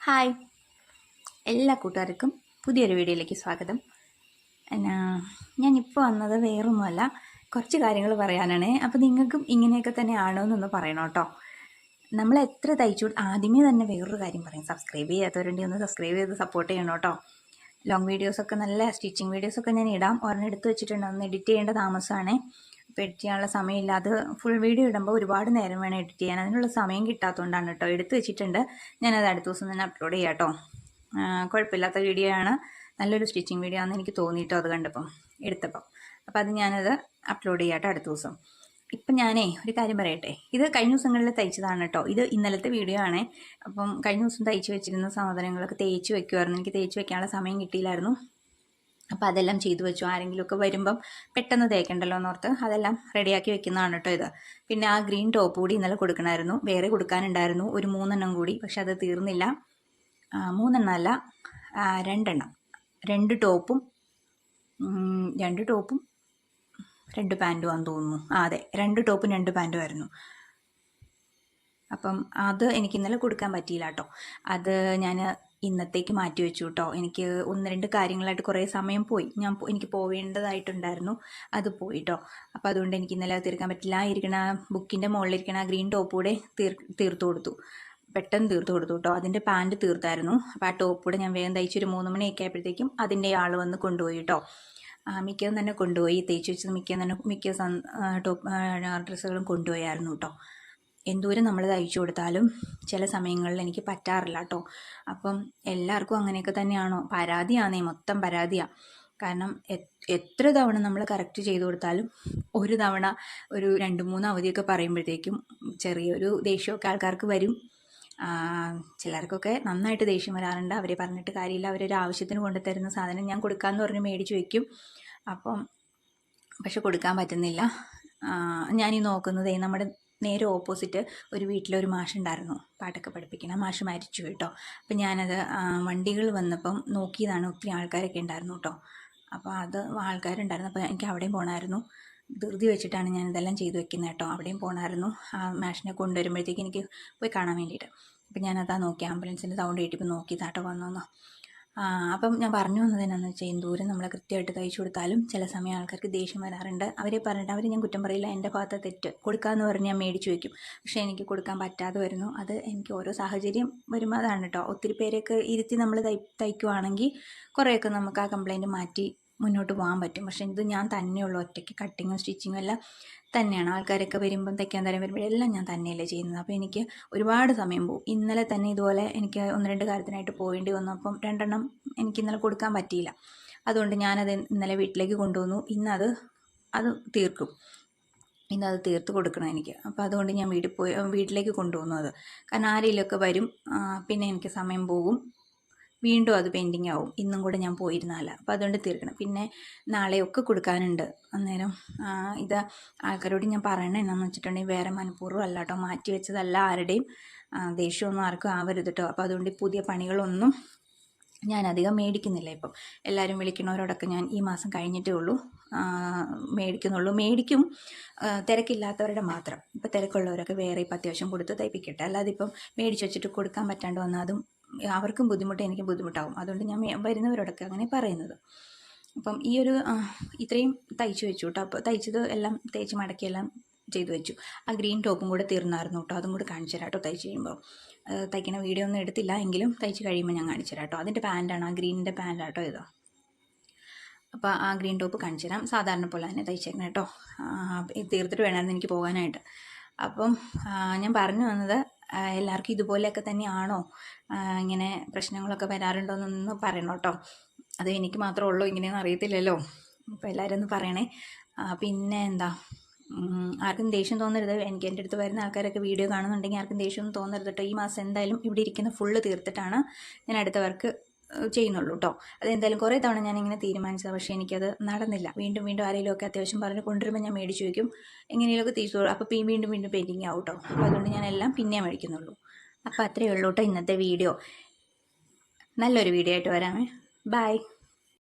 Hi, എല്ലാ കൂട്ടുകാർക്കും പുതിയൊരു വീഡിയോയിലേക്ക് സ്വാഗതം. ഞാനിപ്പോൾ വന്നത് വേറൊന്നുമല്ല, കുറച്ച് കാര്യങ്ങൾ പറയാനാണ്. അപ്പോൾ നിങ്ങൾക്കും ഇങ്ങനെയൊക്കെ തന്നെ ആണോ എന്നൊന്ന് പറയണം കേട്ടോ. നമ്മൾ എത്ര തയ്ച്ചു ആദ്യമേ തന്നെ വേറൊരു കാര്യം പറയും, സബ്സ്ക്രൈബ് ചെയ്യാത്തവരുണ്ടെങ്കിൽ ഒന്ന് സബ്സ്ക്രൈബ് ചെയ്ത് സപ്പോർട്ട് ചെയ്യണം കേട്ടോ. ലോങ് വീഡിയോസൊക്കെ നല്ല സ്റ്റിച്ചിങ് വീഡിയോസൊക്കെ ഞാൻ ഇടാം, ഒരെണ്ണം എടുത്ത് വെച്ചിട്ടുണ്ട്. ഒന്ന് എഡിറ്റ് ചെയ്യേണ്ട താമസമാണ്. ഇപ്പോൾ എഡിറ്റ് ചെയ്യാനുള്ള സമയമില്ല. അത് ഫുൾ വീഡിയോ ഇടുമ്പോൾ ഒരുപാട് നേരം വേണം എഡിറ്റ് ചെയ്യാൻ, അതിനുള്ള സമയം കിട്ടാത്തതുകൊണ്ടാണ് കേട്ടോ. എടുത്ത് വെച്ചിട്ടുണ്ട്, ഞാനത് അടുത്ത ദിവസം തന്നെ അപ്ലോഡ് ചെയ്യാം കേട്ടോ. കുഴപ്പമില്ലാത്ത വീഡിയോ ആണ്, നല്ലൊരു സ്റ്റിച്ചിങ് വീഡിയോ ആണെന്ന് എനിക്ക് തോന്നിയിട്ടോ അത് കണ്ടപ്പം എടുത്തപ്പം. അപ്പോൾ അത് ഞാനത് അപ്ലോഡ് ചെയ്യാം കേട്ടോ അടുത്ത ദിവസം. ഇപ്പം ഞാനേ ഒരു കാര്യം പറയട്ടെ, ഇത് കഴിഞ്ഞ ദിവസങ്ങളിൽ തയ്ച്ചതാണ് കേട്ടോ. ഇത് ഇന്നലത്തെ വീഡിയോ ആണ്. അപ്പം കഴിഞ്ഞ ദിവസം തയ്ച്ച് വെച്ചിരുന്ന സാധനങ്ങളൊക്കെ തേച്ച് വെക്കുമായിരുന്നു. എനിക്ക് തേച്ച് വെക്കാനുള്ള സമയം കിട്ടിയില്ലായിരുന്നു. അപ്പോൾ അതെല്ലാം ചെയ്തു വെച്ചു. ആരെങ്കിലുമൊക്കെ വരുമ്പം പെട്ടെന്ന് തേക്കണ്ടല്ലോ എന്നോർത്ത് അതെല്ലാം റെഡിയാക്കി വെക്കുന്നതാണ് കേട്ടോ ഇത്. പിന്നെ ആ ഗ്രീൻ ടോപ്പ് കൂടി ഇന്നലെ കൊടുക്കണമായിരുന്നു, വേറെ കൊടുക്കാനുണ്ടായിരുന്നു ഒരു 3 കൂടി, പക്ഷെ അത് തീർന്നില്ല. 3 അല്ല, 2 2 ടോപ്പും 2 പാൻറ്റും ആണെന്ന് തോന്നുന്നു. അതെ, 2 ടോപ്പും 2 പാൻറ്റും ആയിരുന്നു. അപ്പം അത് എനിക്ക് ഇന്നലെ കൊടുക്കാൻ പറ്റിയില്ല കേട്ടോ. അത് ഞാൻ ഇന്നത്തേക്ക് മാറ്റി വെച്ചു കേട്ടോ. എനിക്ക് 1-2 കാര്യങ്ങളായിട്ട് കുറേ സമയം പോയി. എനിക്ക് പോവേണ്ടതായിട്ടുണ്ടായിരുന്നു, അത് പോയി കേട്ടോ. അപ്പോൾ അതുകൊണ്ട് എനിക്ക് ഇന്നലെ തീർക്കാൻ പറ്റില്ല. ഇരിക്കണ ബുക്കിൻ്റെ മുകളിലിരിക്കണ ഗ്രീൻ ടോപ്പ് കൂടെ തീർത്തു കൊടുത്തു, പെട്ടെന്ന് തീർത്തു കൊടുത്തു കേട്ടോ. അതിൻ്റെ പാൻറ്റ് തീർത്തായിരുന്നു. അപ്പോൾ ആ ടോപ്പ് കൂടെ ഞാൻ വേഗം തയ്ച്ചൊരു 3 മണിയൊക്കെ ആയപ്പോഴത്തേക്കും അതിൻ്റെ ആൾ വന്ന് കൊണ്ടുപോയി കേട്ടോ. മിക്കതും തന്നെ കൊണ്ടുപോയി, തേച്ച് വെച്ചത് മിക്ക ടോപ്പ് ഡ്രസ്സുകളും കൊണ്ടുപോയായിരുന്നു കേട്ടോ. എന്തോരം നമ്മൾ തയ്ച്ചു കൊടുത്താലും ചില സമയങ്ങളിൽ എനിക്ക് പറ്റാറില്ല കേട്ടോ. അപ്പം എല്ലാവർക്കും അങ്ങനെയൊക്കെ തന്നെയാണോ? പരാതിയാണേ, മൊത്തം പരാതിയാണ്. കാരണം എത്ര തവണ നമ്മൾ കറക്റ്റ് ചെയ്ത് കൊടുത്താലും ഒരു തവണ ഒരു 2-3 അവധിയൊക്കെ പറയുമ്പോഴത്തേക്കും ചെറിയൊരു ദേഷ്യമൊക്കെ ആൾക്കാർക്ക് വരും. ചിലർക്കൊക്കെ നന്നായിട്ട് ദേഷ്യം വരാറുണ്ട്. അവരെ പറഞ്ഞിട്ട് കാര്യമില്ല, അവരൊരു ആവശ്യത്തിന് കൊണ്ടുതരുന്ന സാധനം ഞാൻ കൊടുക്കാമെന്ന് പറഞ്ഞ് മേടിച്ച് വയ്ക്കും. അപ്പം പക്ഷെ കൊടുക്കാൻ പറ്റുന്നില്ല. ഞാനീ നോക്കുന്നത് നമ്മുടെ നേരെ ഓപ്പോസിറ്റ് ഒരു വീട്ടിലൊരു മാഷുണ്ടായിരുന്നു, പാട്ടൊക്കെ പഠിപ്പിക്കണം. മാഷ് മരിച്ചു കേട്ടോ. അപ്പം ഞാനത് വണ്ടികൾ വന്നപ്പം നോക്കിയതാണ്, ഒത്തിരി ആൾക്കാരൊക്കെ ഉണ്ടായിരുന്നു കേട്ടോ. അപ്പോൾ അത് ആൾക്കാരുണ്ടായിരുന്നു. അപ്പോൾ എനിക്ക് അവിടെയും പോകണമായിരുന്നു. ധൃതി വെച്ചിട്ടാണ് ഞാൻ ഇതെല്ലാം ചെയ്തു വെക്കുന്നത് കേട്ടോ. അവിടെയും പോകണമായിരുന്നു. ആ മാഷിനെ കൊണ്ടുവരുമ്പോഴത്തേക്ക് എനിക്ക് പോയി കാണാൻ വേണ്ടിയിട്ട്. അപ്പം ഞാനതാ നോക്കി, ആംബുലൻസിൻ്റെ സൗണ്ട് കേട്ടിപ്പോൾ നോക്കിയതാട്ടോ വന്നോന്നോ. അപ്പം ഞാൻ പറഞ്ഞു വന്നത് എന്നാന്ന് വെച്ചാൽ, എന്തോരം നമ്മൾ കൃത്യമായിട്ട് തയ്ച്ചു കൊടുത്താലും ചില സമയം ആൾക്കാർക്ക് ദേഷ്യം വരാറുണ്ട്. അവരെ ഞാൻ കുറ്റം പറയില്ല, എൻ്റെ ഭാഗത്തെ തെറ്റ്. കൊടുക്കാമെന്ന് പറഞ്ഞ് ഞാൻ മേടിച്ച് വയ്ക്കും, പക്ഷേ എനിക്ക് കൊടുക്കാൻ പറ്റാതെ വരുന്നു. അത് എനിക്ക് ഓരോ സാഹചര്യം വരുമ്പോൾ അതാണ് കേട്ടോ. ഒത്തിരി പേരെയൊക്കെ ഇരുത്തി നമ്മൾ തയ്ക്കുവാണെങ്കിൽ കുറേയൊക്കെ നമുക്ക് ആ കംപ്ലയിൻറ്റ് മാറ്റി മുന്നോട്ട് പോകാൻ പറ്റും. പക്ഷേ ഇത് ഞാൻ തന്നെയുള്ളൂ, ഒറ്റയ്ക്ക് കട്ടിങ്ങും സ്റ്റിച്ചിങ്ങും എല്ലാം തന്നെയാണ്. ആൾക്കാരൊക്കെ വരുമ്പം തയ്ക്കാൻ തരാൻ വരുമ്പോഴെല്ലാം ഞാൻ തന്നെയല്ലേ ചെയ്യുന്നത്. അപ്പോൾ എനിക്ക് ഒരുപാട് സമയം പോകും. ഇന്നലെ തന്നെ ഇതുപോലെ എനിക്ക് 1-2 കാര്യത്തിനായിട്ട് പോകേണ്ടി വന്നു. അപ്പം 2 എനിക്ക് ഇന്നലെ കൊടുക്കാൻ പറ്റിയില്ല. അതുകൊണ്ട് ഞാനത് ഇന്നലെ വീട്ടിലേക്ക് കൊണ്ടുവന്നു. അത് തീർക്കും, ഇന്നത് തീർത്ത് കൊടുക്കണം എനിക്ക്. അപ്പോൾ അതുകൊണ്ട് ഞാൻ വീട്ടിലേക്ക് കൊണ്ടുവന്നു അത്. കാരണം ആരെങ്കിലുമൊക്കെ വരും, പിന്നെ എനിക്ക് സമയം പോകും, വീണ്ടും അത് പെൻഡിങ് ആവും. ഇന്നും കൂടെ ഞാൻ പോയിരുന്നല്ല. അപ്പോൾ അതുകൊണ്ട് തീർക്കണം. പിന്നെ നാളെയൊക്കെ കൊടുക്കാനുണ്ട്. അന്നേരം ഇത് ആൾക്കാരോട് ഞാൻ പറയണത് എന്നാന്ന് വെച്ചിട്ടുണ്ടെങ്കിൽ, വേറെ മനഃപൂർവ്വം അല്ല കേട്ടോ, മാറ്റി വെച്ചതല്ല. ആരുടെയും ദേഷ്യമൊന്നും ആർക്കും ആവരുത് കേട്ടോ. അപ്പോൾ അതുകൊണ്ട് പുതിയ പണികളൊന്നും ഞാൻ അധികം മേടിക്കുന്നില്ല. ഇപ്പം എല്ലാവരും വിളിക്കുന്നവരോടൊക്കെ ഞാൻ ഈ മാസം കഴിഞ്ഞിട്ടേ ഉള്ളൂ മേടിക്കും. തിരക്കില്ലാത്തവരുടെ മാത്രം. ഇപ്പം തിരക്കുള്ളവരൊക്കെ വേറെ ഇപ്പം അത്യാവശ്യം കൊടുത്ത് തയ്പ്പിക്കട്ടെ. അല്ലാതെ ഇപ്പം മേടിച്ച് വെച്ചിട്ട് കൊടുക്കാൻ പറ്റാണ്ട് വന്നാൽ അതും അവർക്കും ബുദ്ധിമുട്ട്, എനിക്കും ബുദ്ധിമുട്ടാവും. അതുകൊണ്ട് ഞാൻ വരുന്നവരോടൊക്കെ അങ്ങനെ പറയുന്നത്. അപ്പം ഈ ഒരു ഇത്രയും തയ്ച്ചു വെച്ചു കേട്ടോ. അപ്പോൾ തയ്ച്ചത് എല്ലാം തേച്ച് മടക്കിയെല്ലാം ചെയ്തു വെച്ചു. ആ ഗ്രീൻ ടോപ്പും കൂടെ തീർന്നായിരുന്നു കേട്ടോ. അതും കൂടെ കാണിച്ചു തരാം കേട്ടോ. തയ്ച്ച് കഴിയുമ്പോൾ തയ്ക്കണ വീഡിയോ ഒന്നും എടുത്തില്ല, എങ്കിലും തയ്ച്ച് കഴിയുമ്പോൾ ഞാൻ കാണിച്ചു തരാം കേട്ടോ. അതിൻ്റെ പാൻറ്റാണ്, ആ ഗ്രീനിൻ്റെ പാൻറ്റാട്ടോ ഇത്. അപ്പോൾ ആ ഗ്രീൻ ടോപ്പ് കാണിച്ചു തരാം. സാധാരണ പോലെ തന്നെ തയ്ച്ചേക്കണം കേട്ടോ. തീർത്തിട്ട് വേണമായിരുന്നു എനിക്ക് പോകാനായിട്ട്. അപ്പം ഞാൻ പറഞ്ഞു വന്നത്, എല്ലാവർക്കും ഇതുപോലെയൊക്കെ തന്നെയാണോ, ഇങ്ങനെ പ്രശ്നങ്ങളൊക്കെ വരാറുണ്ടോ എന്നൊന്ന് പറയണം കേട്ടോ. അത് എനിക്ക് മാത്രമേ ഉള്ളൂ ഇങ്ങനെയൊന്നും അറിയത്തില്ലല്ലോ. അപ്പോൾ എല്ലാവരും ഒന്ന് പറയണേ. പിന്നെ എന്താ, ആർക്കും ദേഷ്യം തോന്നരുത്. എൻ്റെ അടുത്ത് വരുന്ന ആൾക്കാരൊക്കെ വീഡിയോ കാണുന്നുണ്ടെങ്കിൽ ആർക്കും ദേഷ്യമൊന്നും തോന്നരുത് കേട്ടോ. ഈ മാസം എന്തായാലും ഇവിടെ ഇരിക്കുന്ന ഫുള്ള് തീർത്തിട്ടാണ് ഞാൻ അടുത്ത വർക്ക് ചെയ്യുന്നുള്ളൂ കേട്ടോ. അതെന്തായാലും കുറേ തവണ ഞാനിങ്ങനെ തീരുമാനിച്ചത്, പക്ഷേ എനിക്കത് നടന്നില്ല. വീണ്ടും ആരെങ്കിലുമൊക്കെ അത്യാവശ്യം പറഞ്ഞ് കൊണ്ടുവരുമ്പോൾ ഞാൻ മേടിച്ച് വയ്ക്കും, എങ്ങനെയൊക്കെ തിരിച്ചു. അപ്പോൾ വീണ്ടും പെൻഡിങ് ആവും കേട്ടോ. അപ്പോൾ അതുകൊണ്ട് ഞാൻ എല്ലാം പിന്നെ മേടിക്കുന്നുള്ളൂ. അപ്പോൾ അത്രയേ ഉള്ളൂ കേട്ടോ ഇന്നത്തെ വീഡിയോ. നല്ലൊരു വീഡിയോ ആയിട്ട് വരാമേ. ബൈ.